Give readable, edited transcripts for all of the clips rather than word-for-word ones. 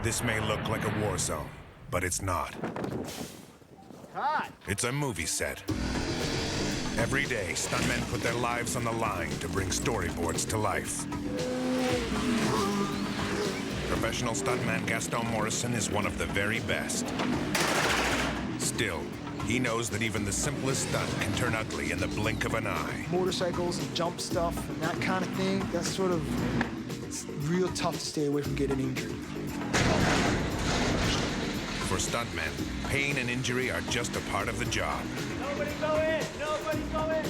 This may look like a war zone, but it's not. Cut! It's a movie set. Every day, stuntmen put their lives on the line to bring storyboards to life. Professional stuntman Gaston Morrison is one of the very best. Still, he knows that even the simplest stunt can turn ugly in the blink of an eye. Motorcycles and jump stuff and that kind of thing, that's sort of, it's real tough to stay away from getting injured. For stuntmen, pain and injury are just a part of the job. Nobody go in! Nobody go in!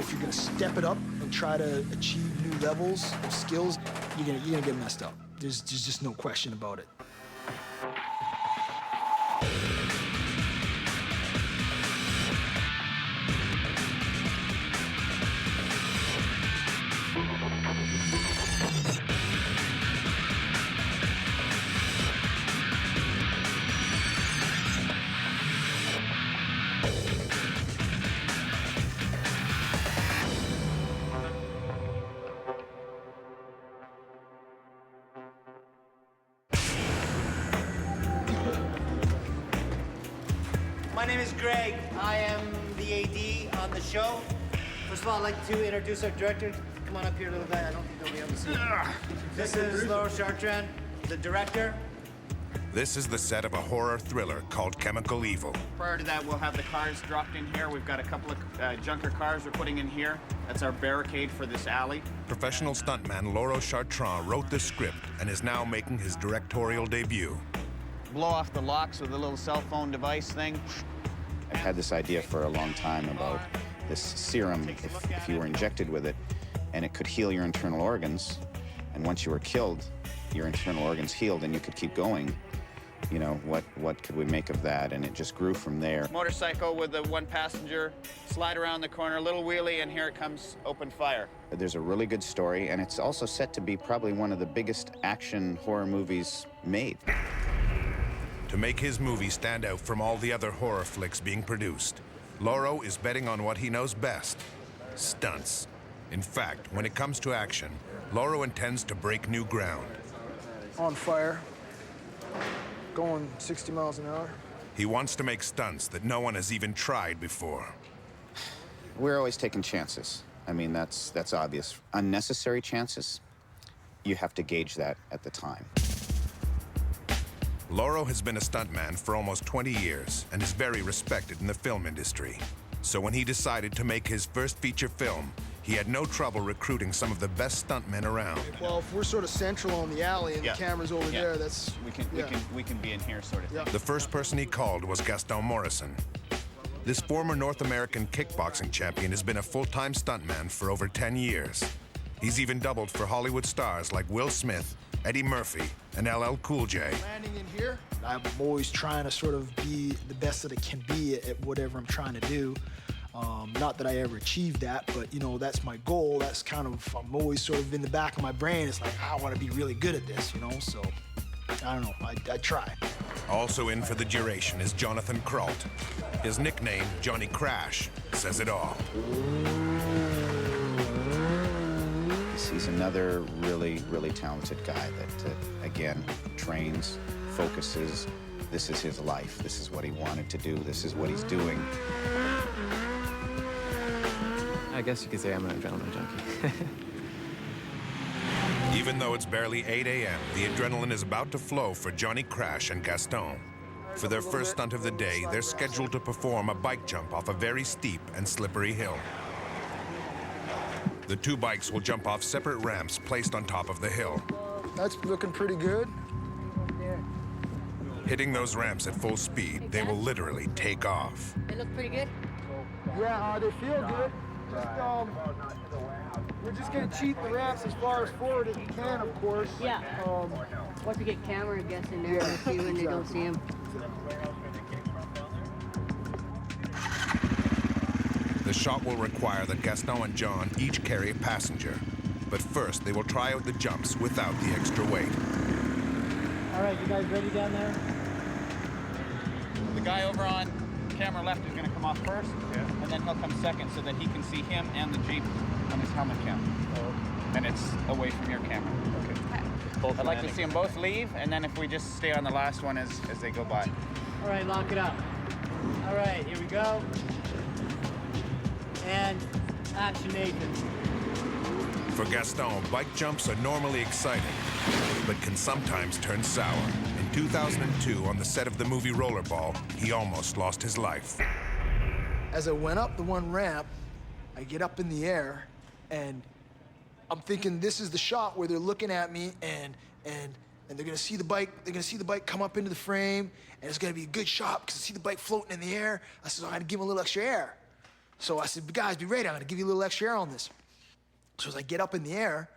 If you're gonna step it up and try to achieve new levels of skills, you're gonna get messed up. There's just no question about it. My name is Greg. I am the AD on the show. First of all, I'd like to introduce our director. Come on up here, little guy. I don't think they'll be able to see you. This is Loro Chartrand, the director. This is the set of a horror thriller called Chemical Evil. Prior to that, we'll have the cars dropped in here. We've got a couple of junker cars we're putting in here. That's our barricade for this alley. Professional stuntman Loro Chartrand wrote the script and is now making his directorial debut. Blow off the locks with a little cell phone device thing. I've had this idea for a long time about this serum, if you were injected with it, and it could heal your internal organs. And once you were killed, your internal organs healed and you could keep going. You know, what could we make of that? And it just grew from there. Motorcycle with the one passenger, slide around the corner, little wheelie, and here it comes, open fire. There's a really good story, and it's also set to be probably one of the biggest action horror movies made. To make his movie stand out from all the other horror flicks being produced, Loro is betting on what he knows best, stunts. In fact, when it comes to action, Loro intends to break new ground. On fire, going 60 miles an hour. He wants to make stunts that no one has even tried before. We're always taking chances. I mean, that's obvious. Unnecessary chances, you have to gauge that at the time. Loro has been a stuntman for almost 20 years and is very respected in the film industry. So when he decided to make his first feature film, he had no trouble recruiting some of the best stuntmen around. Well, if we're sort of central on the alley and the camera's over there, that's... We can be in here sort of thing. The first person he called was Gaston Morrison. This former North American kickboxing champion has been a full-time stuntman for over 10 years. He's even doubled for Hollywood stars like Will Smith, Eddie Murphy, and LL Cool J. Landing in here, I'm always trying to sort of be the best that I can be at whatever I'm trying to do. Not that I ever achieved that, but, you know, that's my goal. That's kind of, I'm always sort of in the back of my brain. It's like, I want to be really good at this, you know? So, I don't know, I try. Also in for the duration is Jonathan Kralt. His nickname, Johnny Crash, says it all. He's another really, really talented guy that, again, trains, focuses. This is his life. This is what he wanted to do. This is what he's doing. I guess you could say I'm an adrenaline junkie. Even though it's barely 8 a.m., the adrenaline is about to flow for Johnny Crash and Gaston. For their first stunt of the day, they're scheduled to perform a bike jump off a very steep and slippery hill. The two bikes will jump off separate ramps placed on top of the hill. That's looking pretty good. Hitting those ramps at full speed, they will literally take off. They look pretty good? Yeah, they feel good. We're just gonna cheat the ramps as far as forward as we can, of course. Yeah. Once we get camera guests in there, we'll see when they don't see them. The shot will require that Gaston and John each carry a passenger. But first, they will try out the jumps without the extra weight. All right, you guys ready down there? The guy over on camera left is going to come off first, and then he'll come second so that he can see him and the Jeep on his helmet cam. And it's away from your camera. Okay. I'd like to see them both leave, and then if we just stay on the last one as they go by. All right, lock it up. All right, here we go. And action, Nathan. For Gaston, bike jumps are normally exciting, but can sometimes turn sour. In 2002, on the set of the movie Rollerball, he almost lost his life. As I went up the one ramp, I get up in the air, and I'm thinking this is the shot where they're looking at me, and they're gonna see the bike. They're gonna see the bike come up into the frame, and it's gonna be a good shot because I see the bike floating in the air. I said, I gotta give him a little extra air. So I said, guys, be ready. I'm gonna give you a little extra air on this. So as I get up in the air,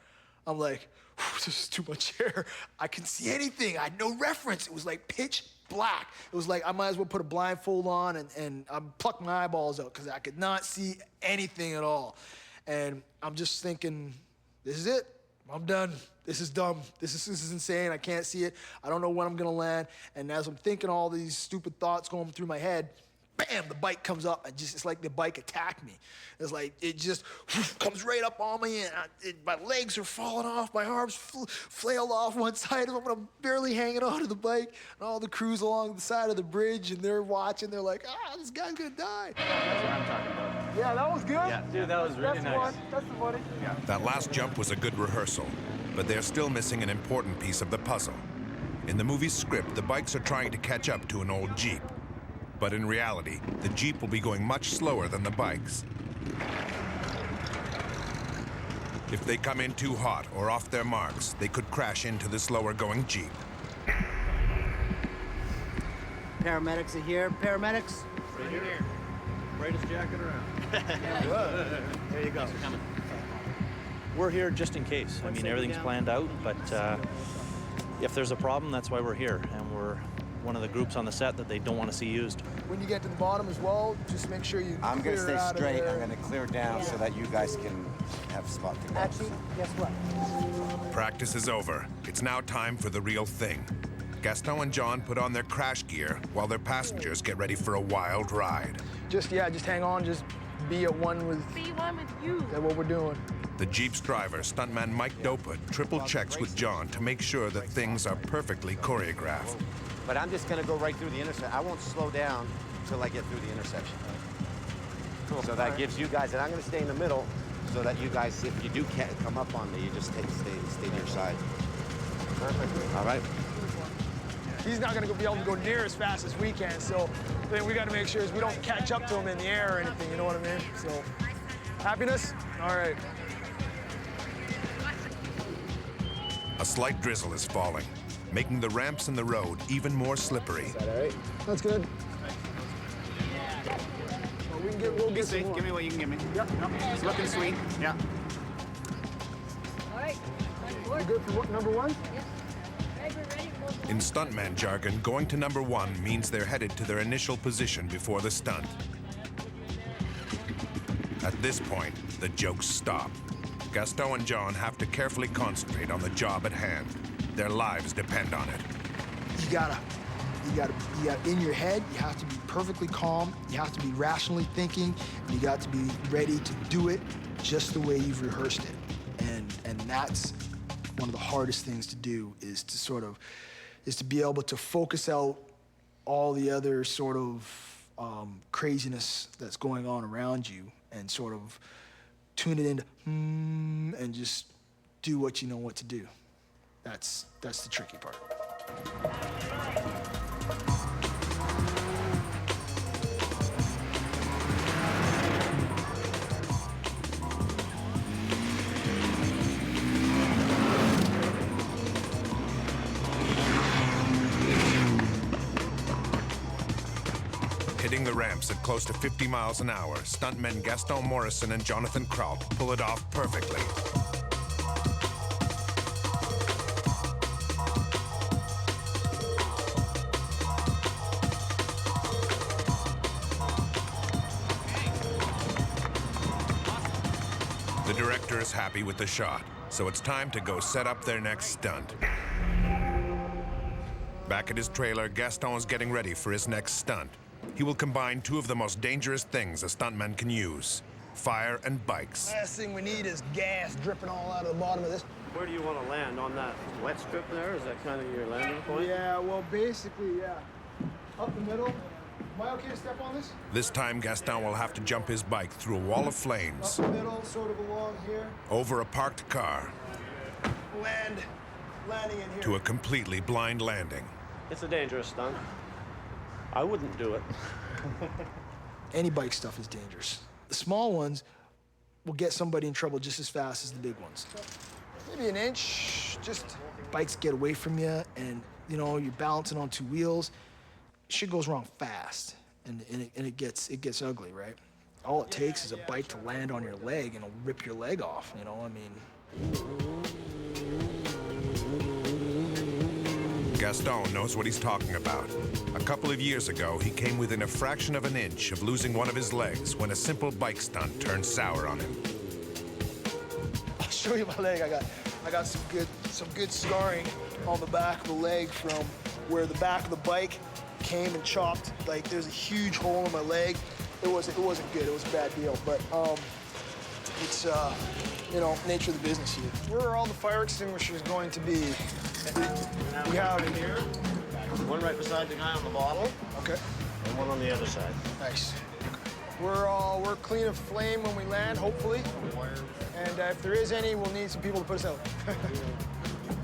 I'm like, this is too much air. I can see anything. I had no reference. It was like pitch black. It was like I might as well put a blindfold on and I plucked my eyeballs out because I could not see anything at all. And I'm just thinking, this is it. I'm done. This is dumb. This is insane. I can't see it. I don't know when I'm gonna land. And as I'm thinking all these stupid thoughts going through my head, bam, the bike comes up and just, it's like the bike attacked me. It's like, it just comes right up on me and my legs are falling off, my arms flailed off one side of them, and I'm barely hanging onto the bike. And all the crews along the side of the bridge, and they're watching, they're like, this guy's gonna die. That's what I'm talking about. Yeah, that was good. Yeah, Dude, that was really nice. That's the money. Yeah. That last jump was a good rehearsal, but they're still missing an important piece of the puzzle. In the movie's script, the bikes are trying to catch up to an old Jeep. But in reality, the Jeep will be going much slower than the bikes. If they come in too hot or off their marks, they could crash into the slower-going Jeep. Paramedics are here. Paramedics? Right here. Brightest jacket around. There you go. We're here just in case. I mean, everything's planned out, but if there's a problem, that's why we're here. And we're one of the groups on the set that they don't want to see used. When you get to the bottom as well, just make sure you I'm going to clear stay out of straight. there. I'm going to clear down so that you guys can have a spot to go. Actually, guess what? Practice is over. It's now time for the real thing. Gaston and John put on their crash gear while their passengers get ready for a wild ride. Just hang on, just be at one with you. That's what we're doing. The Jeep's driver, stuntman Mike Dopa, triple checks with John to make sure that things are perfectly choreographed. But I'm just going to go right through the intersection. I won't slow down until I get through the intersection. Cool. So that gives you guys, and I'm going to stay in the middle so that you guys, if you do come up on me, you just stay to your side. Perfect. All right. He's not going to be able to go near as fast as we can, so the thing we got to make sure is we don't catch up to him in the air or anything, you know what I mean? So, happiness? All right. A slight drizzle is falling, making the ramps in the road even more slippery. Is that all right? That's good. Well, we'll get some more. Give me what you can give me. Yep. No, it's looking sweet. Yeah. All right. You good for what, number one? Yes. Guys, we're ready. In stuntman jargon, going to number one means they're headed to their initial position before the stunt. At this point, the jokes stop. Gaston and John have to carefully concentrate on the job at hand. Their lives depend on it. You gotta, in your head, you have to be perfectly calm, you have to be rationally thinking, and you got to be ready to do it just the way you've rehearsed it. And that's one of the hardest things to do, is to be able to focus out all the other sort of craziness that's going on around you and sort of tune it into and just do what you know what to do. That's the tricky part. Hitting the ramps at close to 50 miles an hour, stuntmen Gaston Morrison and Jonathan Kralt pull it off perfectly. The director is happy with the shot, so it's time to go set up their next stunt. Back at his trailer, Gaston is getting ready for his next stunt. He will combine two of the most dangerous things a stuntman can use: fire, and bikes. Last thing we need is gas dripping all out of the bottom of this. Where do you want to land? On that wet strip there? Is that kind of your landing point? Yeah, well, basically, yeah. Up the middle. Am I okay to step on this? This time, Gaston will have to jump his bike through a wall of flames, Up the middle, sort of along here. over a parked car, Landing in here. to a completely blind landing. It's a dangerous stunt. I wouldn't do it. Any bike stuff is dangerous. The small ones will get somebody in trouble just as fast as the big ones. Maybe an inch, just bikes get away from you and, you know, you're balancing on two wheels. Shit goes wrong fast and it gets ugly, right? All it takes is a bike to land on your leg and it'll rip your leg off, you know, I mean. Gaston knows what he's talking about. A couple of years ago, he came within a fraction of an inch of losing one of his legs when a simple bike stunt turned sour on him. I'll show you my leg. I got some good scarring on the back of the leg from where the back of the bike came and chopped. Like there's a huge hole in my leg. It wasn't good. It was a bad deal. But it's you know, nature of the business here. Where are all the fire extinguishers going to be? We have in here. One right beside the guy on the bottle. Okay. And one on the other side. Nice. We're clean of flame when we land, hopefully. And if there is any, we'll need some people to put us out.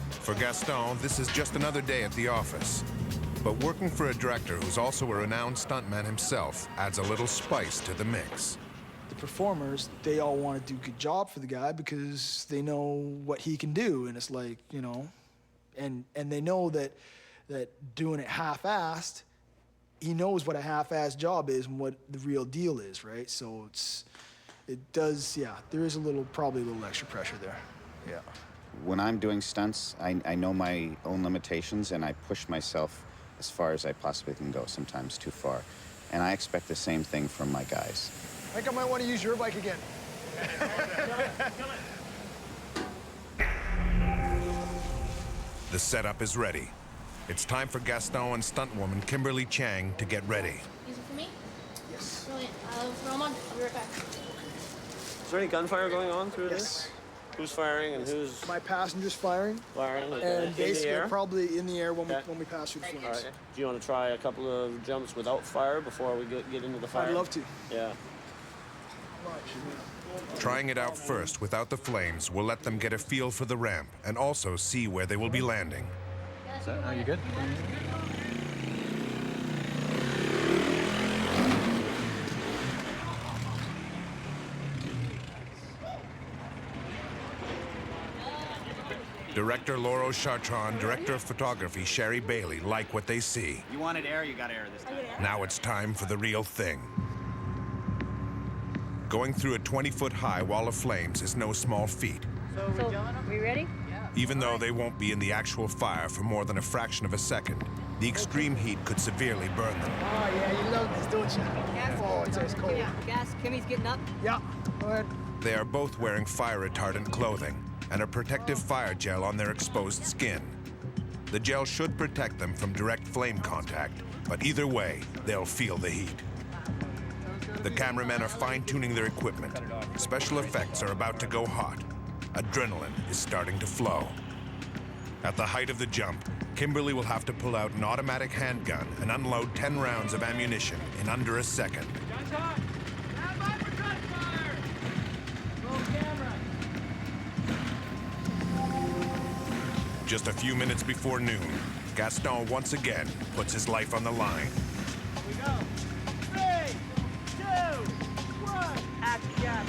For Gaston, this is just another day at the office. But working for a director who's also a renowned stuntman himself adds a little spice to the mix. The performers, they all want to do a good job for the guy because they know what he can do. And it's like, you know, and they know that doing it half-assed, he knows what a half-assed job is and what the real deal is, right? So there is probably a little extra pressure there, yeah. When I'm doing stunts, I know my own limitations and I push myself as far as I possibly can go, sometimes too far. And I expect the same thing from my guys. I think I might want to use your bike again. The setup is ready. It's time for Gaston and stuntwoman Kimberly Chang to get ready. Use it for me? Yes. Brilliant. Throw them on. I'll be right back. Is there any gunfire going on through this? Who's firing and who's... My passenger's firing. Firing, like and basically in the air? probably in the air when we pass through the flames. All right. Do you want to try a couple of jumps without fire before we get into the fire? I'd love to. Yeah. Trying it out first without the flames will let them get a feel for the ramp and also see where they will be landing. Are you good? Director Loro Chartrand, director of photography Sherry Bailey like what they see. You wanted air, you got air this time. Now it's time for the real thing. Going through a 20-foot high wall of flames is no small feat, So, we ready? even though they won't be in the actual fire for more than a fraction of a second. The extreme heat could severely burn them. Oh, yeah, you love this, don't you? Gas. Oh, it's ice cold. Gas, Kimmy's getting up. Yeah, go ahead. They are both wearing fire-retardant clothing and a protective fire gel on their exposed skin. The gel should protect them from direct flame contact, but either way, they'll feel the heat. The cameramen are fine-tuning their equipment. Special effects are about to go hot. Adrenaline is starting to flow. At the height of the jump, Kimberly will have to pull out an automatic handgun and unload 10 rounds of ammunition in under a second. Just a few minutes before noon, Gaston once again puts his life on the line. Here we go. 3, 2, 1. Action.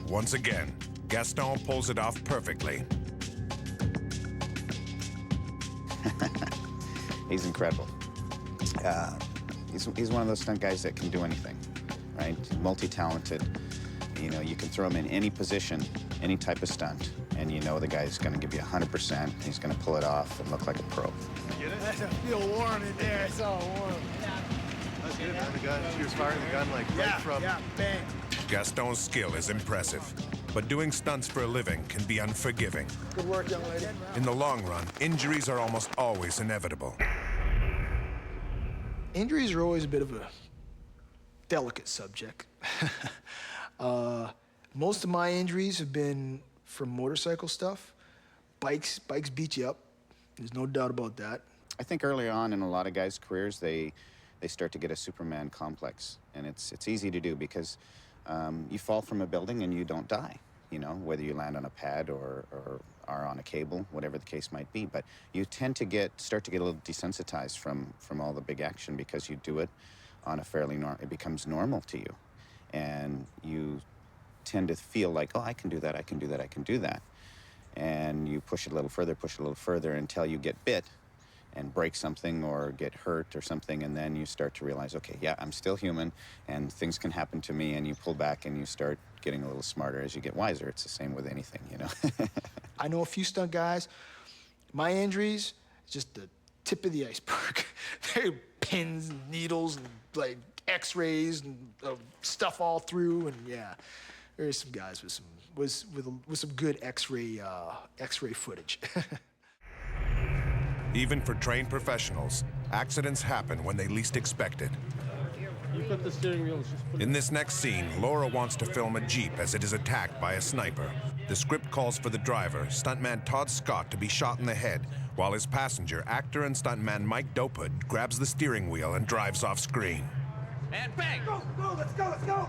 Once again, Gaston pulls it off perfectly. He's incredible. He's one of those stunt guys that can do anything, right? Multi-talented. You know, you can throw him in any position, any type of stunt, and you know the guy's going to give you 100%. He's going to pull it off and look like a pro. Get it? I feel warm in there. It's all warm. That's good, man. The gun, she was firing the gun like right from... Yeah, bang. Gaston's skill is impressive, But doing stunts for a living can be unforgiving. Good work, young lady. In the long run, injuries are almost always inevitable. Injuries are always a bit of a delicate subject. Most of my injuries have been from motorcycle stuff. Bikes beat you up. There's no doubt about that. I think early on in a lot of guys' careers, they start to get a Superman complex. And it's easy to do because you fall from a building and you don't die, you know, whether you land on a pad or are on a cable, whatever the case might be. But you tend to start to get a little desensitized from all the big action because you do it on a fairly it becomes normal to you. And you tend to feel like, oh, I can do that, I can do that, I can do that. And you push it a little further until you get bit and break something or get hurt or something, and then you start to realize, okay, yeah, I'm still human, and things can happen to me, and you pull back and you start getting a little smarter as you get wiser. It's the same with anything, you know? I know a few stunt guys. My injuries, just the tip of the iceberg. They're pins and needles and, like, x-rays and stuff all through, and yeah, there's some guys with some good x-ray footage. Even for trained professionals, accidents happen when they least expect it. You put the steering wheel. In this next scene, Laura wants to film a Jeep as it is attacked by a sniper. The script calls for the driver, stuntman Todd Scott, to be shot in the head, while his passenger, actor and stuntman Mike Dopud, grabs the steering wheel and drives off screen. And bang! Go, let's go!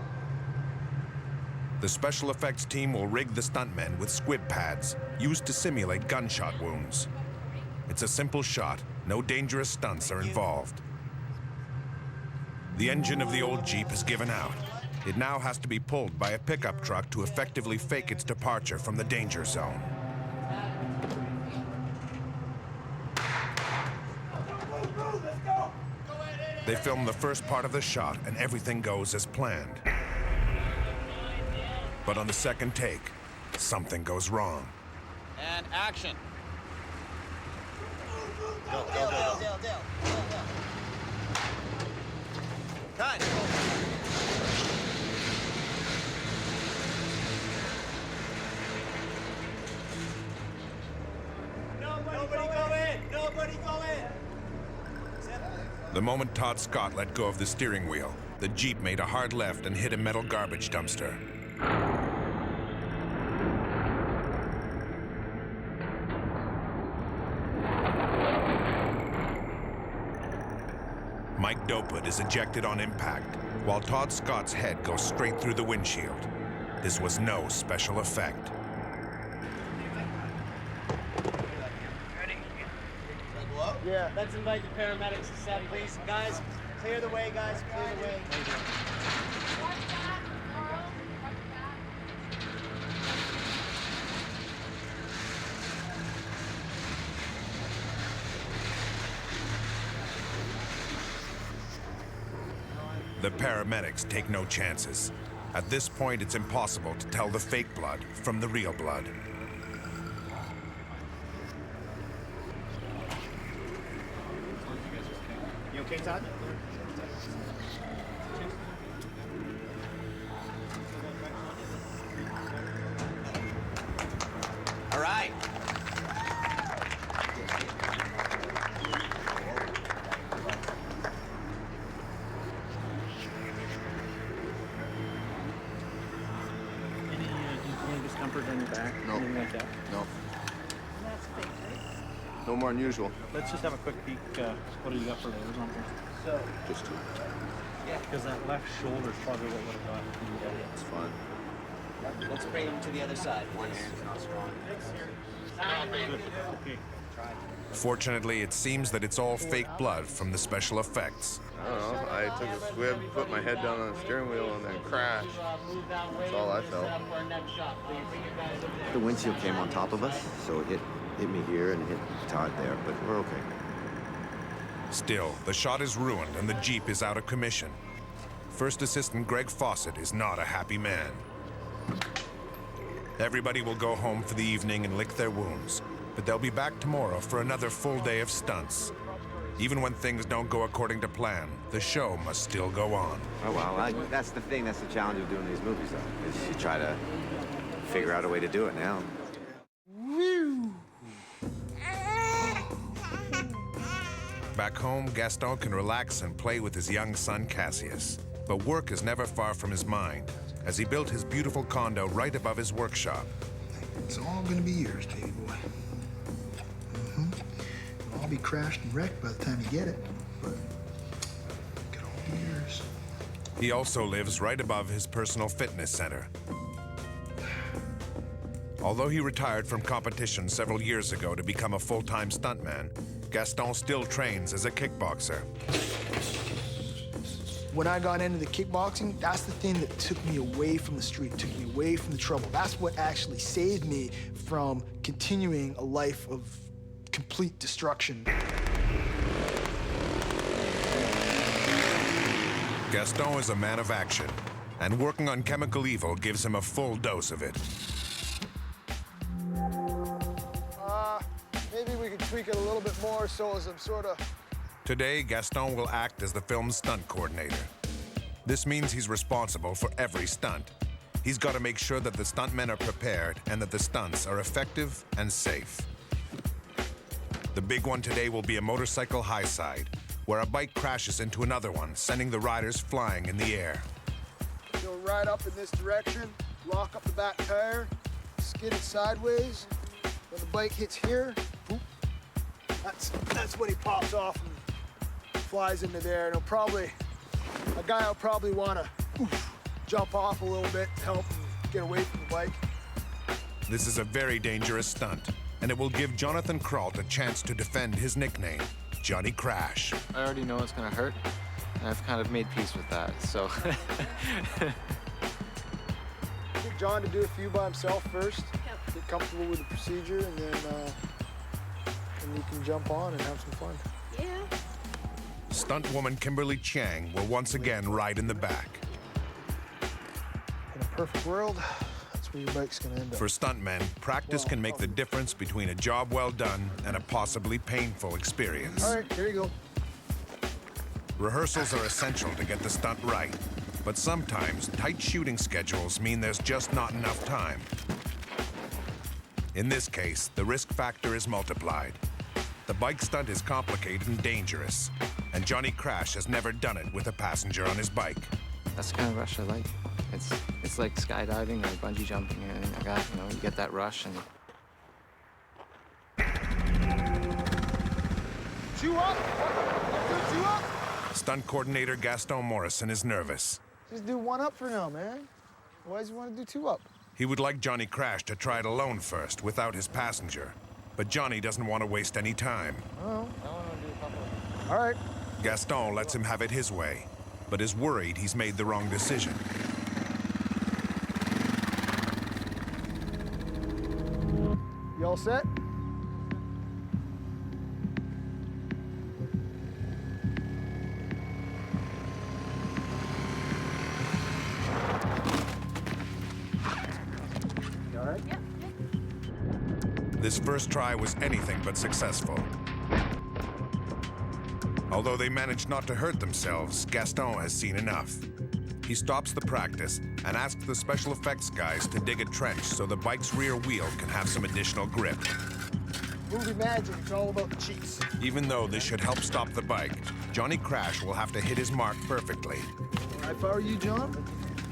The special effects team will rig the stuntmen with squib pads, used to simulate gunshot wounds. It's a simple shot. No dangerous stunts are involved. The engine of the old Jeep has given out. It now has to be pulled by a pickup truck to effectively fake its departure from the danger zone. They film the first part of the shot, and everything goes as planned. But on the second take, something goes wrong. And action. Go. Cut. Nobody go in! The moment Todd Scott let go of the steering wheel, the Jeep made a hard left and hit a metal garbage dumpster. Mike Dopud is ejected on impact, while Todd Scott's head goes straight through the windshield. This was no special effect. Yeah. Let's invite the paramedics to set, please. Guys, clear the way, guys. Clear the way. The paramedics take no chances. At this point, it's impossible to tell the fake blood from the real blood. You okay, Todd? All right. Any discomfort in your back? No. Anything like that? No. No more than usual. Let's just have a quick peek. What do you got for layers on here? So, Just two. Because that left shoulder is probably what would have got. It's fine. let's bring him to the other side. One hand's not strong. Okay. Fortunately, it seems that it's all fake blood from the special effects. I don't know. I took a squib, put my head down on the steering wheel, and then crashed. That's all I felt. The windshield came on top of us, so it hit me here and hit Todd there, but we're okay. Still, the shot is ruined and the Jeep is out of commission. First Assistant Greg Fawcett is not a happy man. Everybody will go home for the evening and lick their wounds, but they'll be back tomorrow for another full day of stunts. Even when things don't go according to plan, the show must still go on. Oh, well, that's the thing. That's the challenge of doing these movies, though, is you try to figure out a way to do it now. Back home, Gaston can relax and play with his young son, Cassius. But work is never far from his mind, as he built his beautiful condo right above his workshop. It's all gonna be yours, baby boy. It'll all be crashed and wrecked by the time you get it, but it could all be yours. He also lives right above his personal fitness center. Although he retired from competition several years ago to become a full-time stuntman, Gaston still trains as a kickboxer. When I got into the kickboxing, that's the thing that took me away from the street, took me away from the trouble. That's what actually saved me from continuing a life of complete destruction. Gaston is a man of action, and working on chemical evil gives him a full dose of it. Maybe we could tweak it a little bit more so as I'm sort of... Today, Gaston will act as the film's stunt coordinator. This means he's responsible for every stunt. He's got to make sure that the stuntmen are prepared and that the stunts are effective and safe. The big one today will be a motorcycle high side, where a bike crashes into another one, sending the riders flying in the air. Go right up in this direction, lock up the back tire, skid it sideways. When the bike hits here, whoop, that's when he pops off and flies into there. And a guy will probably want to jump off a little bit to help him get away from the bike. This is a very dangerous stunt, and it will give Jonathan Kralt a chance to defend his nickname, Johnny Crash. I already know it's gonna hurt, and I've kind of made peace with that, so. Get John to do a few by himself first, get comfortable with the procedure, and then you can jump on and have some fun. Yeah. Stunt woman Kimberly Chiang will once again ride in the back. In a perfect world, that's where your bike's gonna end up. For stuntmen, practice can make the difference between a job well done and a possibly painful experience. All right, here you go. Rehearsals are essential to get the stunt right, but sometimes tight shooting schedules mean there's just not enough time. In this case, the risk factor is multiplied. The bike stunt is complicated and dangerous, and Johnny Crash has never done it with a passenger on his bike. That's the kind of rush I like. It's like skydiving or bungee jumping or anything like that, you know, you get that rush and... Two up! Two up! Stunt coordinator Gaston Morrison is nervous. Just do one up for now, man. Why does he want to do two up? He would like Johnny Crash to try it alone first, without his passenger. But Johnny doesn't want to waste any time. Oh. All right. Gaston lets him have it his way, but is worried he's made the wrong decision. You all set? You all right? Yep. This first try was anything but successful. Although they managed not to hurt themselves, Gaston has seen enough. He stops the practice and asks the special effects guys to dig a trench so the bike's rear wheel can have some additional grip. Movie magic, it's all about the cheats. Even though this should help stop the bike, Johnny Crash will have to hit his mark perfectly. If I were you, John,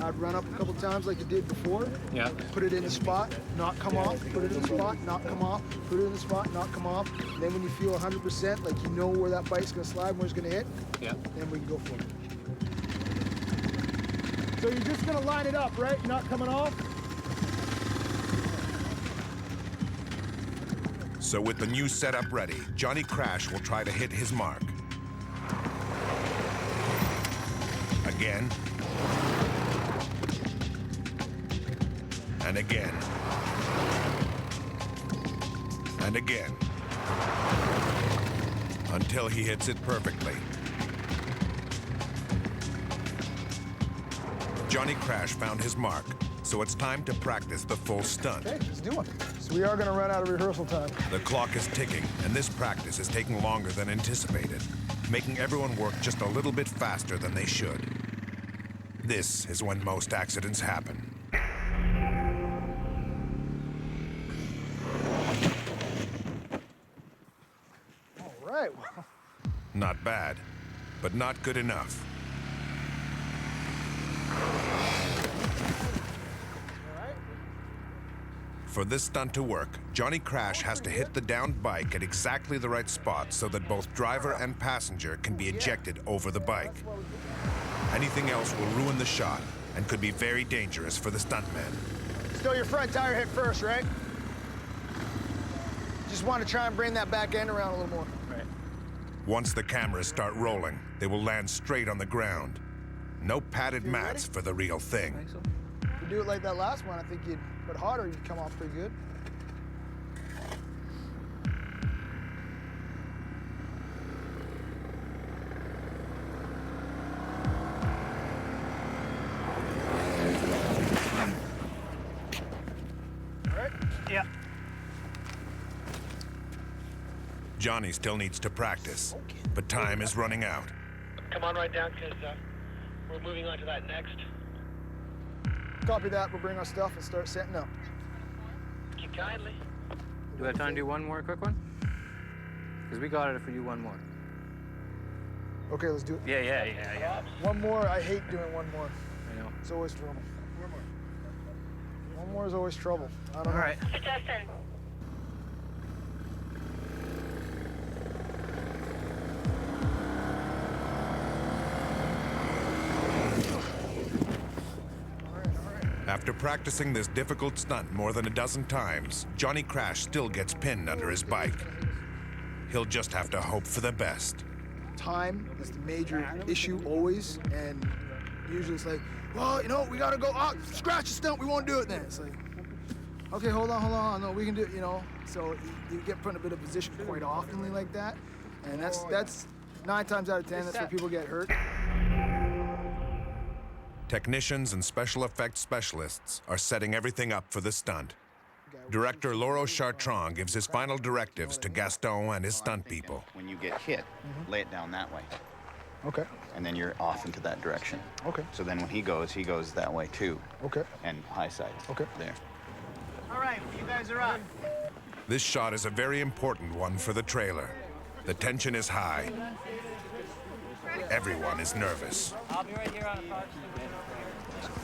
I'd run up a couple times like you did before. Yeah. Put it in the spot, not come off. Put it in the spot, not come off. Put it in the spot, not come off. And then when you feel 100%, like you know where that bike's gonna slide, where it's gonna hit, Yeah. then we can go for it. So you're just gonna line it up, right? Not coming off? So with the new setup ready, Johnny Crash will try to hit his mark. Again. And again. And again. Until he hits it perfectly. Johnny Crash found his mark, so it's time to practice the full stunt. Okay, let's do it. So we are gonna run out of rehearsal time. The clock is ticking, and this practice is taking longer than anticipated, making everyone work just a little bit faster than they should. This is when most accidents happen. right, well. Not bad, but not good enough. For this stunt to work, Johnny Crash has to hit the downed bike at exactly the right spot so that both driver and passenger can be ejected over the bike. Anything else will ruin the shot and could be very dangerous for the stuntman. Still your front tire hit first, right? Just want to try and bring that back end around a little more. Right. Once the cameras start rolling, they will land straight on the ground. No padded mats for the real thing. If you do it like that last one, I think you'd put harder, you'd come off pretty good. Yeah. Johnny still needs to practice, but time is running out. Come on right down, because we're moving on to that next. Copy that. We'll bring our stuff and start setting up. Keep kindly. Do we have time to do one more quick one? Because we got it if we do one more. Okay, let's do it. Yeah. One more. I hate doing one more. I know. It's always trouble. One more is always trouble. I don't know. All right. Justin. After practicing this difficult stunt more than a dozen times, Johnny Crash still gets pinned under his bike. He'll just have to hope for the best. Time is the major issue always, and usually it's like, well, you know, we gotta go, scratch the stunt, we won't do it then. It's like, okay, hold on, no, we can do it, you know. So you get put in a bit of position quite oftenly like that, and that's 9 times out of 10, that's where people get hurt. Technicians and special effects specialists are setting everything up for the stunt. Director Loro Chartrand gives his final directives to Gaston and his stunt people. When you get hit, lay it down that way. Okay. And then you're off into that direction. Okay. So then when he goes that way too. Okay. And high side. Okay. There. All right, you guys are up. This shot is a very important one for the trailer. The tension is high. Everyone is nervous. I'll be right here on the park.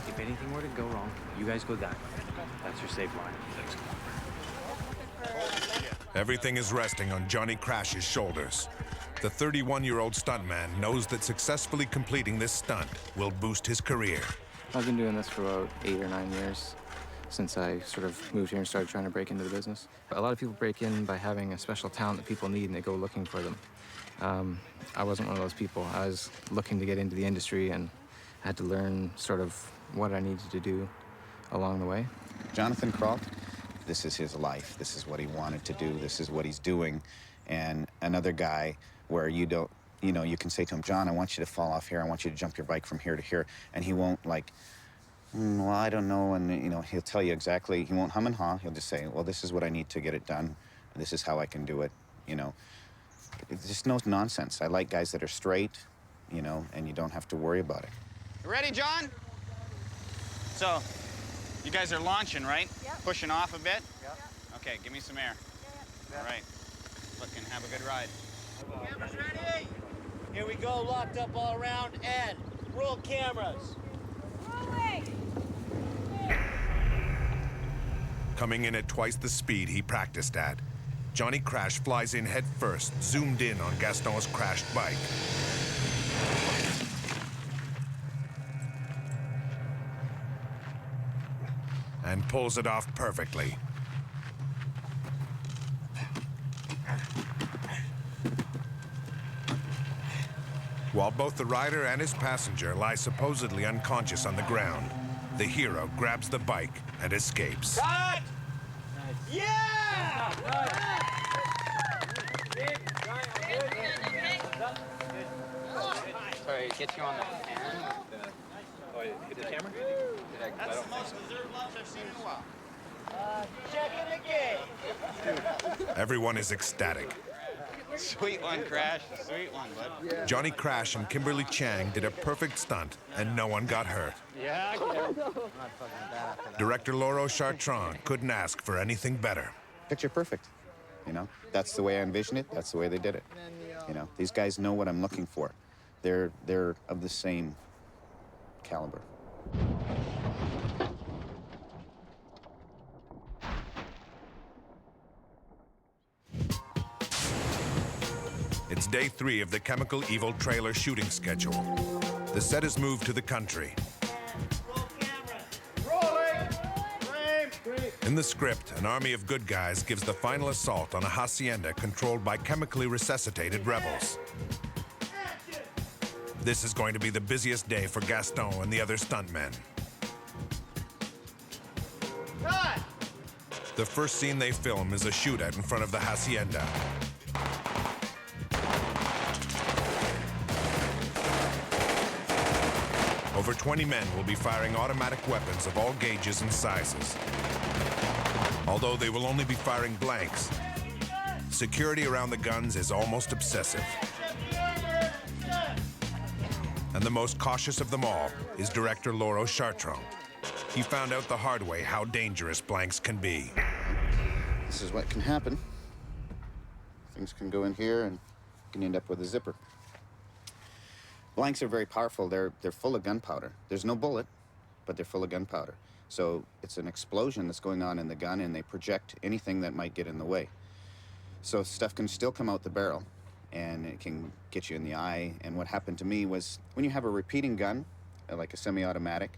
If anything were to go wrong, you guys go that way. That's your safe line. Everything is resting on Johnny Crash's shoulders. The 31-year-old stuntman knows that successfully completing this stunt will boost his career. I've been doing this for about 8 or 9 years, since I sort of moved here and started trying to break into the business. A lot of people break in by having a special talent that people need, and they go looking for them. I wasn't one of those people. I was looking to get into the industry and had to learn sort of what I needed to do along the way. Jonathan Kralt, this is his life. This is what he wanted to do. This is what he's doing. And another guy where you don't, you know, you can say to him, John, I want you to fall off here. I want you to jump your bike from here to here. And he won't like, well, I don't know. And, you know, he'll tell you exactly. He won't hum and haw. He'll just say, well, this is what I need to get it done. This is how I can do it, you know. It's just no nonsense. I like guys that are straight, you know, and you don't have to worry about it. You ready, John? So, you guys are launching, right? Yep. Pushing off a bit? Yep. Okay, give me some air. Yep. All right. Looking, have a good ride. Cameras ready? Here we go, locked up all around, and roll cameras. Rolling. Coming in at twice the speed he practiced at, Johnny Crash flies in head first, zoomed in on Gaston's crashed bike. And pulls it off perfectly. While both the rider and his passenger lie supposedly unconscious on the ground, the hero grabs the bike and escapes. Cut! Yeah! Sorry, get you on the hand. Oh, hit the camera? That's the most reserved launch I've seen in a while. Checking the game. Everyone is ecstatic. Sweet one, Crash. Sweet one, bud. Johnny Crash and Kimberly Chang did a perfect stunt, and no one got hurt. Yeah, Director Loro Chartrand couldn't ask for anything better. Picture perfect, you know. That's the way I envisioned it. That's the way they did it. And then You know, these guys know what I'm looking for. They're of the same caliber. It's day 3 of the Chemical Evil trailer shooting schedule. The set is moved to the country. In the script, an army of good guys gives the final assault on a hacienda controlled by chemically resuscitated rebels. This is going to be the busiest day for Gaston and the other stuntmen. The first scene they film is a shootout in front of the hacienda. Over 20 men will be firing automatic weapons of all gauges and sizes. Although they will only be firing blanks, security around the guns is almost obsessive. And the most cautious of them all is director Loro Chartrand. He found out the hard way how dangerous blanks can be. This is what can happen. Things can go in here and you can end up with a zipper. Blanks are very powerful. They're full of gunpowder. There's no bullet, but they're full of gunpowder. So it's an explosion that's going on in the gun, and they project anything that might get in the way. So stuff can still come out the barrel, and it can get you in the eye. And what happened to me was, when you have a repeating gun, like a semi-automatic,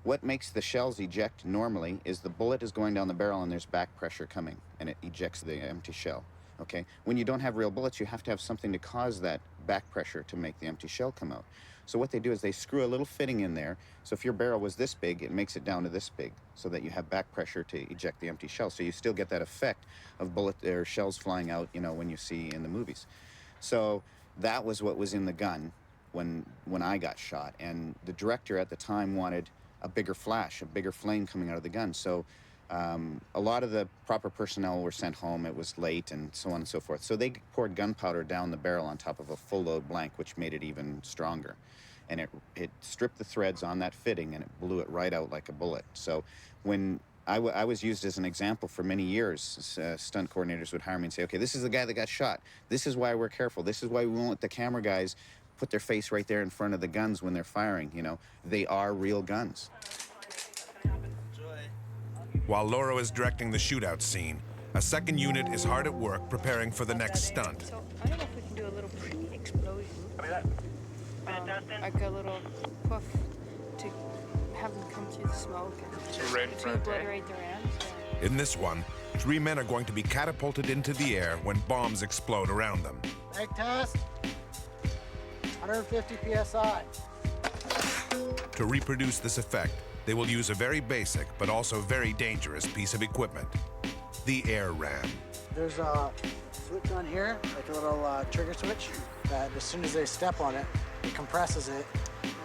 what makes the shells eject normally is the bullet is going down the barrel and there's back pressure coming, and it ejects the empty shell. Okay? When you don't have real bullets, you have to have something to cause that back pressure to make the empty shell come out. So what they do is they screw a little fitting in there. So if your barrel was this big, it makes it down to this big so that you have back pressure to eject the empty shell. So you still get that effect of bullet or shells flying out, you know, when you see in the movies. So that was what was in the gun when I got shot. And the director at the time wanted a bigger flash, a bigger flame coming out of the gun. So a lot of the proper personnel were sent home. It was late and so on and so forth. So they poured gunpowder down the barrel on top of a full load blank, which made it even stronger. And it stripped the threads on that fitting and it blew it right out like a bullet. So when I was used as an example for many years, stunt coordinators would hire me and say, okay, this is the guy that got shot. This is why we're careful. This is why we won't let the camera guys put their face right there in front of the guns when they're firing, you know. They are real guns. While Loro is directing the shootout scene, a second unit is hard at work preparing for the next stunt. So I don't know if we can do a little pre-explosion. Like a little puff to have them come through the smoke and to obliterate their ends. In this one, 3 men are going to be catapulted into the air when bombs explode around them. Egg test. 150 PSI. To reproduce this effect, they will use a very basic but also very dangerous piece of equipment, the air ram. There's a switch on here, like a little trigger switch, that as soon as they step on it, it compresses it,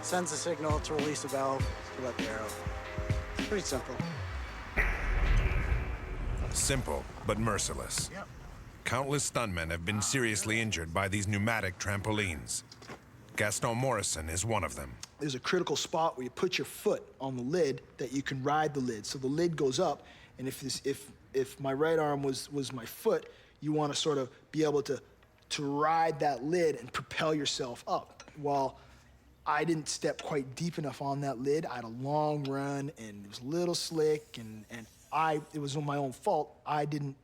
sends a signal to release a valve to let the air out. It's pretty simple. Simple, but merciless. Yep. Countless stuntmen have been seriously injured by these pneumatic trampolines. Gaston Morrison is one of them. There's a critical spot where you put your foot on the lid that you can ride the lid. So the lid goes up, and if my right arm was my foot, you want to sort of be able to ride that lid and propel yourself up. Well, I didn't step quite deep enough on that lid. I had a long run, and it was a little slick, and it was my own fault. I didn't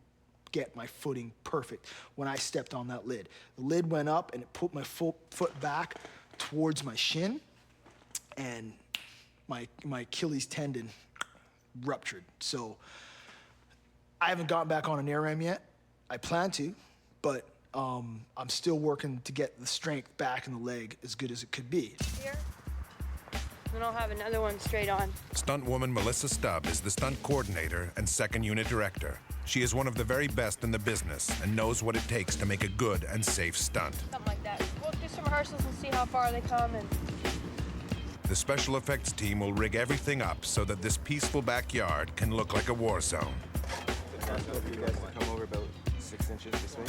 get my footing perfect when I stepped on that lid. The lid went up, and it put my foot back towards my shin, and my Achilles tendon ruptured. So I haven't gotten back on an air ram yet. I plan to, but I'm still working to get the strength back in the leg as good as it could be. Here, then I'll have another one straight on. Stunt woman Melissa Stubb is the stunt coordinator and second unit director. She is one of the very best in the business and knows what it takes to make a good and safe stunt. Something like that. We'll do some rehearsals and see how far they come. And The special effects team will rig everything up so that this peaceful backyard can look like a war zone. You guys come over about 6 inches this way.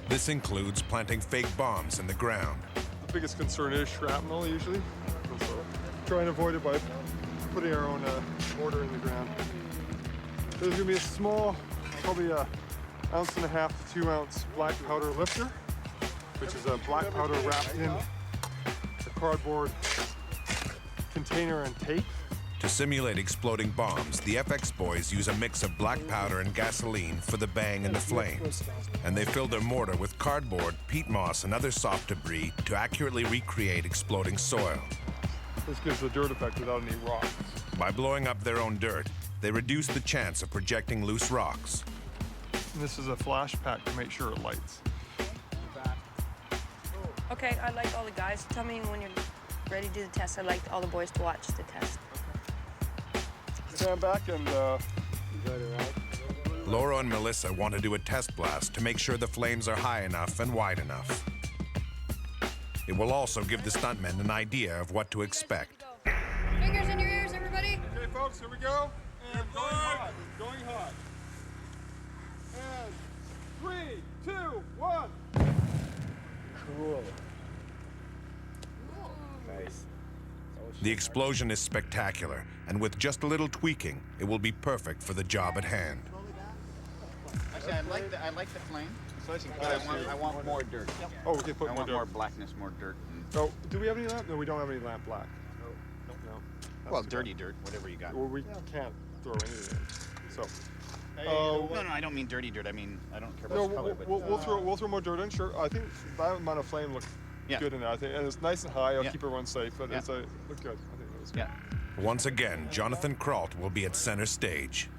This includes planting fake bombs in the ground. The biggest concern is shrapnel, usually. So try and avoid it by putting our own mortar in the ground. There's gonna be a small, probably 1.5 to 2 ounce black powder lifter. which is a black powder wrapped in a cardboard container and tape. To simulate exploding bombs, the FX boys use a mix of black powder and gasoline for the bang and the flames. And they fill their mortar with cardboard, peat moss, and other soft debris to accurately recreate exploding soil. This gives the dirt effect without any rocks. By blowing up their own dirt, they reduce the chance of projecting loose rocks. And this is a flash pack to make sure it lights. Okay, I'd like all the guys to tell me when you're ready to do the test. I'd like all the boys to watch the test. Stand back and Loro and Melissa want to do a test blast to make sure the flames are high enough and wide enough. It will also give the stuntmen an idea of what to expect. Fingers in your ears, everybody. Okay, folks, here we go. And going hot. Going hot. And 3, 2, 1. Cool. Nice. The explosion is spectacular, and with just a little tweaking, it will be perfect for the job at hand. Actually, I like the flame, but I want more dirt. Oh, okay, put I more want dirt. more blackness, more dirt. Oh, do we have any lamp? No, we don't have any lamp black. No. Well, dirty dirt, whatever you got. Well, we can't throw anything in. So. No, I don't mean dirty dirt. I mean, I don't care about the color. But we'll throw more dirt in. Sure. I think that amount of flame looks good in there. I think, and it's nice and high. I'll keep everyone safe, but it's look good. I think that was good. Once again, Jonathan Kralt will be at center stage.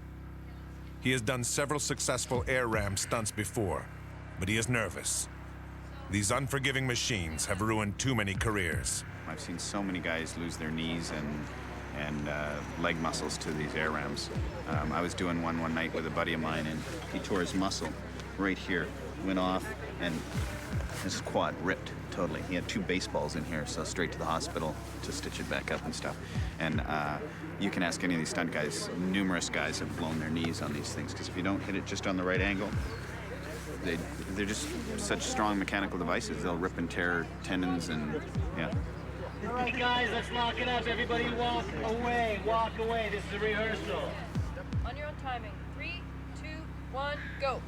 He has done several successful air ram stunts before, but he is nervous. These unforgiving machines have ruined too many careers. I've seen so many guys lose their knees and leg muscles to these air rams. I was doing one night with a buddy of mine, and he tore his muscle right here, went off, and his quad ripped totally. He had 2 baseballs in here, so straight to the hospital to stitch it back up and stuff. And you can ask any of these stunt guys, numerous guys have blown their knees on these things, because if you don't hit it just on the right angle, they're just such strong mechanical devices. They'll rip and tear tendons and, All right, guys, let's lock it up. Everybody walk away. Walk away. This is a rehearsal. On your own timing. 3, 2, 1, go.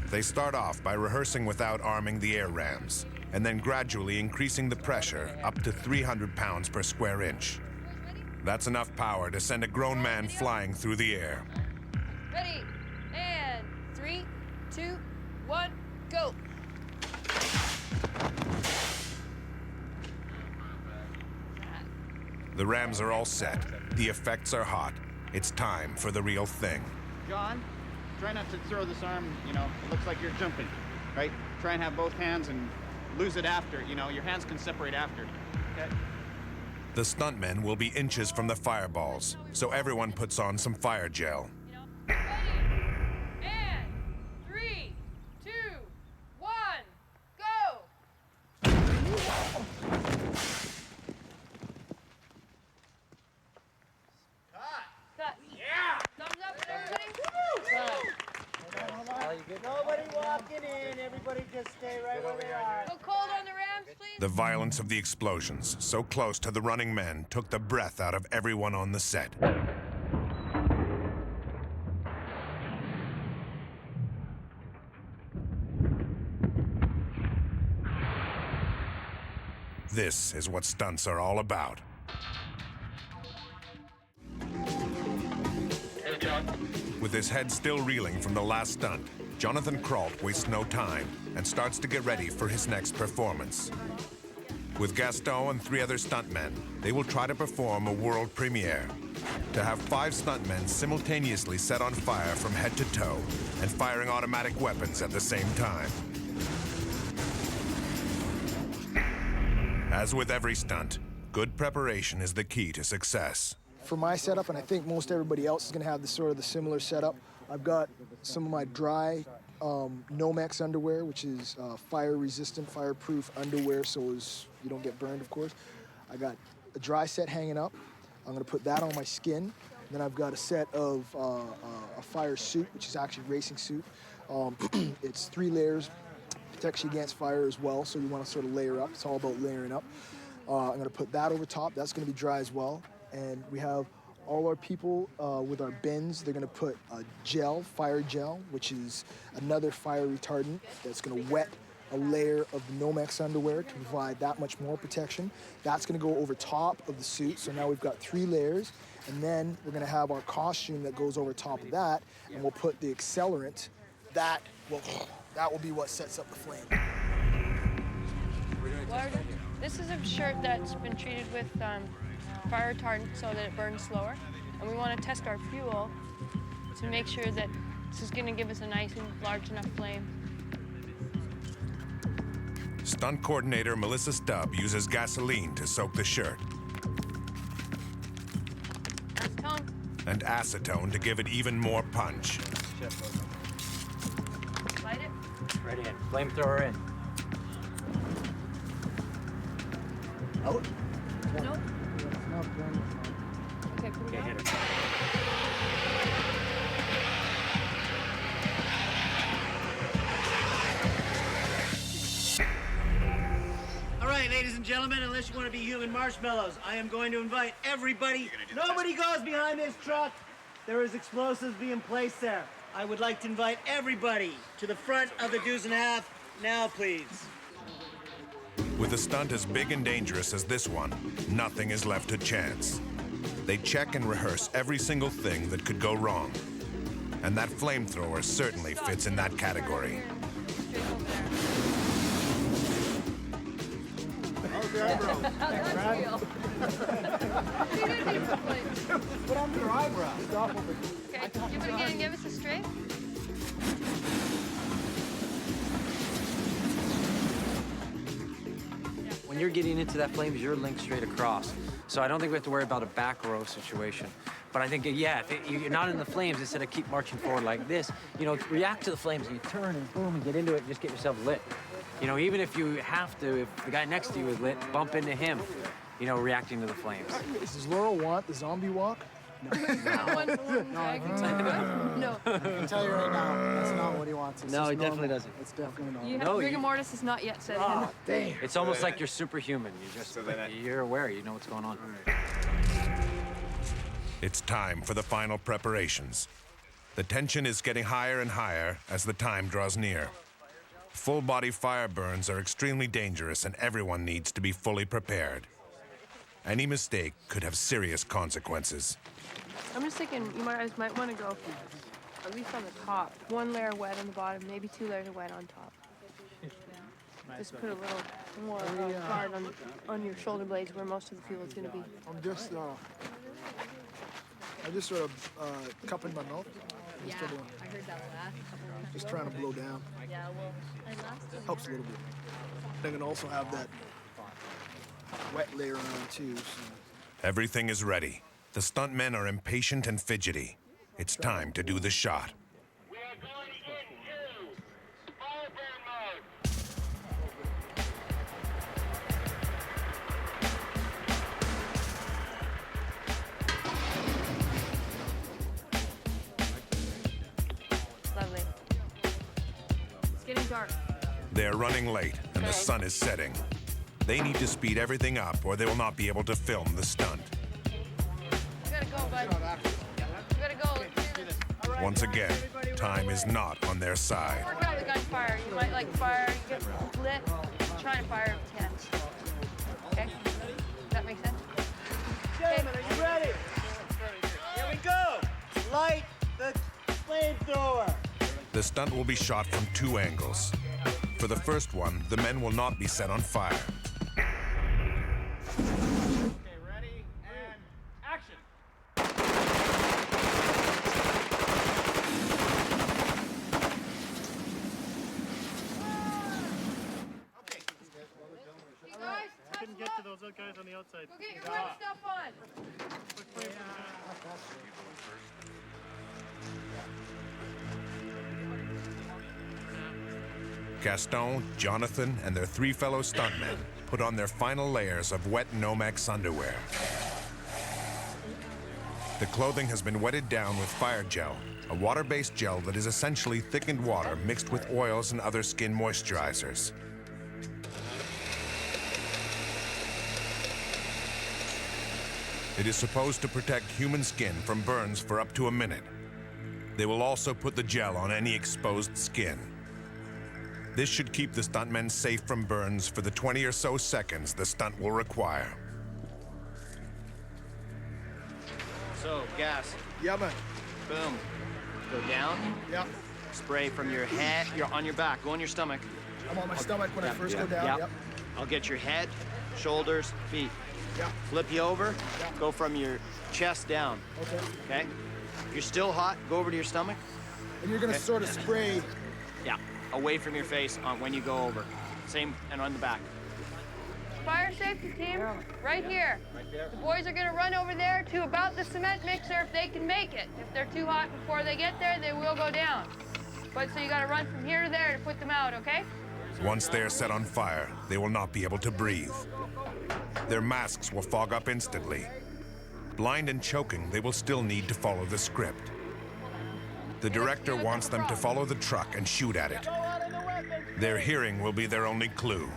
They start off by rehearsing without arming the air rams, and then gradually increasing the pressure up to 300 pounds per square inch. That's enough power to send a grown man flying through the air. Ready, and 3, 2, 1, go. The rams are all set. The effects are hot. It's time for the real thing. John, try not to throw this arm, it looks like you're jumping, right? Try and have both hands and lose it after, your hands can separate after, okay? The stuntmen will be inches from the fireballs, so everyone puts on some fire gel. Ready, and 3, 2, 1, go. Cut. Yeah. Thumbs up, everybody. Nobody walking in. Everybody just stay right where they are. Go cold on the rams, please. The violence of the explosions, so close to the running men, took the breath out of everyone on the set. This is what stunts are all about. Hey, John. With his head still reeling from the last stunt, Jonathan Kralt wastes no time and starts to get ready for his next performance. With Gaston and 3 other stuntmen, they will try to perform a world premiere. To have 5 stuntmen simultaneously set on fire from head to toe and firing automatic weapons at the same time. As with every stunt, good preparation is the key to success. For my setup, and I think most everybody else is going to have the similar setup, I've got some of my dry Nomex underwear, which is fire-resistant, fireproof underwear, so you don't get burned, of course. I got a dry set hanging up. I'm going to put that on my skin. Then I've got a set of a fire suit, which is actually a racing suit. It's 3 layers, protects you against fire as well, so you want to sort of layer up. It's all about layering up. I'm going to put that over top. That's going to be dry as well. And we have All our people with our bins, they're gonna put a gel, fire gel, which is another fire retardant that's gonna wet a layer of the Nomex underwear to provide that much more protection. That's gonna go over top of the suit, so now we've got 3 layers, and then we're gonna have our costume that goes over top of that, and we'll put the accelerant. That will be what sets up the flame. This is a shirt that's been treated with fire retardant so that it burns slower, and we want to test our fuel to make sure that this is going to give us a nice and large enough flame. Stunt coordinator Melissa Stubb uses gasoline to soak the shirt. Acetone. And acetone to give it even more punch. Light it. Right in. Flamethrower in. Out. Nope. Okay, put it hit out. her. All right, ladies and gentlemen, unless you want to be human marshmallows, I am going to invite everybody. Nobody goes behind this truck. There is explosives being placed there. I would like to invite everybody to the front of the 2.5 now, please. With a stunt as big and dangerous as this one, nothing is left to chance. They check and rehearse every single thing that could go wrong. And that flamethrower certainly fits in that category. How's the eyebrow? Put on your eyebrow. Stop over. Okay, give it again. Give us a straight. When you're getting into that flames, you're linked straight across. So I don't think we have to worry about a back row situation. But I think, yeah, if you're not in the flames, instead of keep marching forward like this, you know, react to the flames and you turn and boom and get into it and just get yourself lit. You know, even if you have to, if the guy next to you is lit, bump into him, you know, reacting to the flames. Does Loro want the zombie walk? No. No. I can tell you right now, that's not what he wants. It's No, just he definitely normal. doesn't. It's definitely normal. You have rigor mortis is not yet set in. Damn. It's almost like you're superhuman. You just, you're aware, you know what's going on. It's time for the final preparations. The tension is getting higher and higher as the time draws near. Full-body fire burns are extremely dangerous and everyone needs to be fully prepared. Any mistake could have serious consequences. I'm just thinking you guys might want to go at least on the top. 1 layer wet on the bottom, maybe 2 layers of wet on top. Just put a little more guard on your shoulder blades where most of the fuel is going to be. I'm just sort of cupping my mouth. Yeah, I heard that last couple of Just trying to blow down. Yeah, well, I lasted. Helps a little bit. I can also have that wet layer on too. So. Everything is ready. The stuntmen are impatient and fidgety. It's time to do the shot. We are going into fire burn mode. Lovely. It's getting dark. They are running late and the sun is setting. They need to speed everything up or they will not be able to film the stunt. You gotta go, bud. You gotta go. Let's do this. Once again, time is not on their side. Work out the gunfire. You might like fire, you get lit. Try to fire if you can. Okay? Does that make sense? Gentlemen, are you ready? Here we go. Light the flamethrower. The stunt will be shot from 2 angles. For the first one, the men will not be set on fire. Okay, ready, and action. You guys, Couldn't get to those guys on the outside. go get your red stuff on. Gaston, Jonathan, and their 3 fellow stuntmen put on their final layers of wet Nomex underwear. The clothing has been wetted down with fire gel, a water-based gel that is essentially thickened water mixed with oils and other skin moisturizers. It is supposed to protect human skin from burns for up to a minute. They will also put the gel on any exposed skin. This should keep the stuntmen safe from burns for the 20 or so seconds the stunt will require. So, gas. Yeah, man. Boom. Go down. Yep. Spray from your head. You're on your back. Go on your stomach. I'm on my stomach when I first go down. Yep. Yep. I'll get your head, shoulders, feet. Yep. Flip you over. Yep. Go from your chest down. Okay. Okay? If you're still hot, go over to your stomach. And you're gonna Okay. sort of spray. Yeah. Away from your face on when you go over. Same and on the back. Fire safety team, right here. The boys are gonna run over there to about the cement mixer if they can make it. If they're too hot before they get there, they will go down. But so you gotta run from here to there to put them out, okay? Once they are set on fire, they will not be able to breathe. Their masks will fog up instantly. Blind and choking, they will still need to follow the script. The director wants them to follow the truck and shoot at it. Their hearing will be their only clue.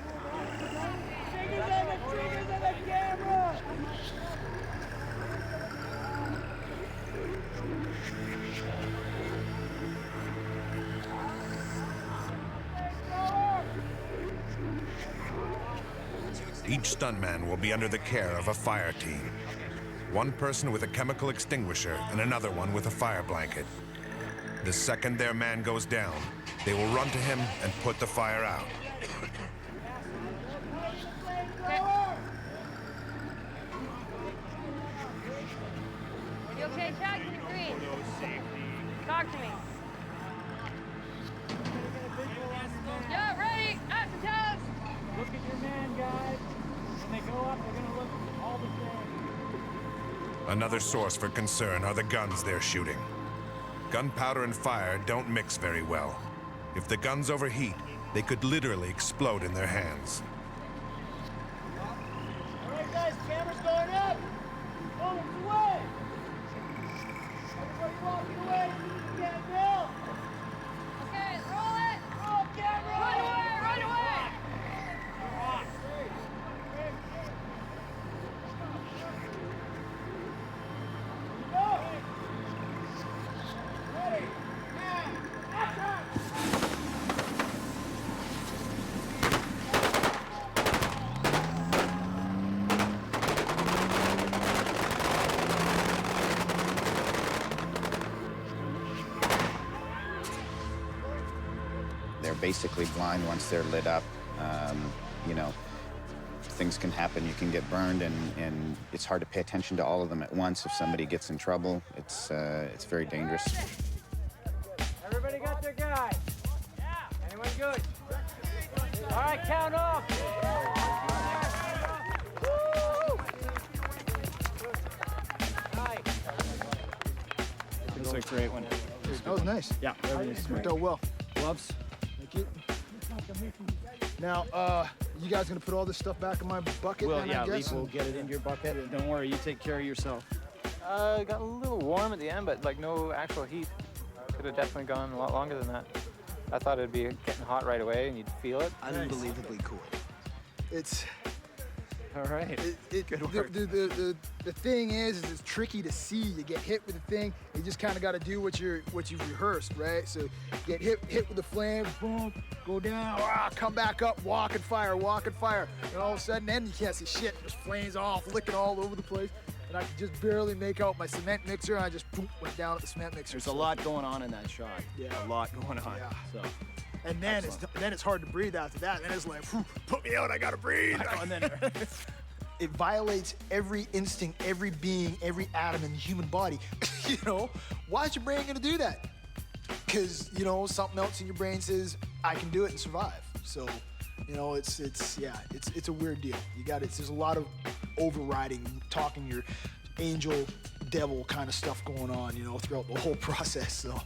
Each stuntman will be under the care of a fire team. One person with a chemical extinguisher and another one with a fire blanket. The second their man goes down, they will run to him and put the fire out. You okay, Chad? You're green. Talk to me. Yeah, ready. Action task. Look at your man, guys. When they go up, they're gonna look all the same. Another source for concern are the guns they're shooting. Gunpowder and fire don't mix very well. If the guns overheat, they could literally explode in their hands. All right, guys, camera's going up. Oh, it's away. Everybody walking away. Get Bill. Okay, roll it. Roll camera. Run away, run away. Go. Ready. And action. They're basically blind once they're lit up. You know, things can happen. You can get burned, and it's hard to pay attention to all of them at once. If somebody gets in trouble, it's very dangerous. Everybody got their guy? Yeah. Anyone good? All right, count off. Woo! Nice. Looks like a great one. That was nice. Yeah, everything's Worked out well. Gloves. Thank you. Now, you guys gonna put all this stuff back in my bucket? Well, then, yeah, I guess, we'll get it into your bucket. Don't worry, you take care of yourself. Got a little warm at the end, but like no actual heat. Could have definitely gone a lot longer than that. I thought it'd be getting hot right away and you'd feel it. Unbelievably cool. It's all right. Good work. The thing is it's tricky to see. You get hit with the thing. You just kind of got to do what you've rehearsed, right? So get hit with the flame, boom, go down, come back up, walk and fire, and all of a sudden, then you can't see shit. There's flames all flicking all over the place, and I could just barely make out my cement mixer. And I just boom, went down at the cement mixer. There's a lot going on in that shot. Yeah, a lot going on. Yeah. So. And then it's hard to breathe after that. Then it's like, put me out, I gotta breathe. And then it violates every instinct, every being, every atom in the human body. You know, why is your brain gonna do that? Because, you know, something else in your brain says, I can do it and survive. So, you know, it's a weird deal. There's a lot of overriding, talking your angel, devil kind of stuff going on, you know, throughout the whole process. So,